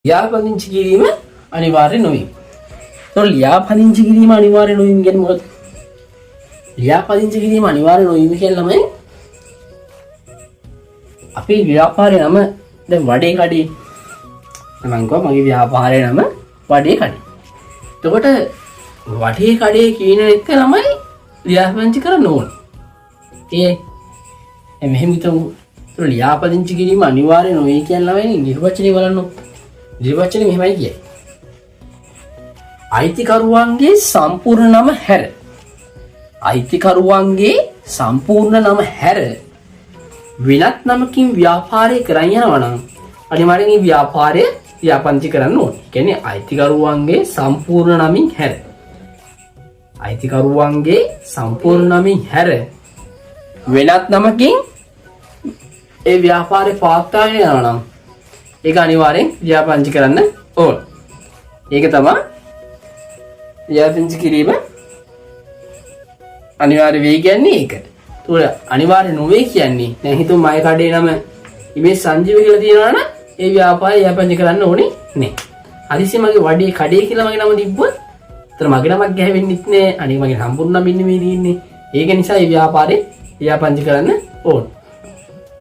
ලියාපදිංචි කිරීම අනිවාර්ය නොවේ. ඒතකොට ලියාපදිංචි කිරීම අනිවාර්ය නොවීම කියන්නේ මොකද? ලියාපදිංචි කිරීම අනිවාර්ය නොවීම කියලාමයි අපේ ව්‍යාපාරේ නම දැන් වඩේ කඩේ. මම කිව්වා මගේ ව්‍යාපාරේ නම වඩේ කඩේ. එතකොට වඩේ කඩේ කියන එක ළමයි ලියාපදිංචි කරන්න ඕන. මෙහෙම හිතමු. ඒතකොට ලියාපදිංචි කිරීම අනිවාර්ය නොවේ කියන ළමයි නිර්වචනය බලන්න. නිර්වචනය මෙහෙමයි කියන්නේ. අයිතිකරුවන්ගේ සම්පූර්ණ නම හැර. අයිතිකරුවන්ගේ සම්පූර්ණ නම හැර වෙනත් නමකින් ව්‍යාපාරය කරන් යනවා නම් අනිවාර්යෙන් මේ ව්‍යාපාරය ලියාපදිංචි කරන්න ඕනේ. කියන්නේ අයිතිකරුවන්ගේ සම්පූර්ණ නමින් හැර. අයිතිකරුවන්ගේ සම්පූර්ණ නමින් හැර වෙනත් නමකින් ඒ ව්‍යාපාරේ පවත්වාගෙන යනවා නම් ඒක අනිවාර්යෙන් ලියාපදිංචි කරන්න ඕන. ඒක තමයි ලියාපදිංචි කිරීම අනිවාර්ය වෙයි කියන්නේ ඒක. ඒක අනිවාර්ය නොවේ කියන්නේ දැන් හිතමු මගේ කඩේ නම ඉමේජ් සංජීව කියලා තියෙනවා නම් ඒ ව්‍යාපාරය ලියාපදිංචි කරන්න ඕනේ නෑ. හදිස්සි මගේ වඩේ කඩේ කියලා මගේ නම තිබ්බොත් ඒතර මගේ නමක් ගැහෙවෙන්නෙත් නෑ. අනික මගේ සම්පූර්ණ නම ඉන්නේ මේ තියෙන්නේ. ඒක නිසා ඒ ව්‍යාපාරේ ලියාපදිංචි කරන්න ඕනේ.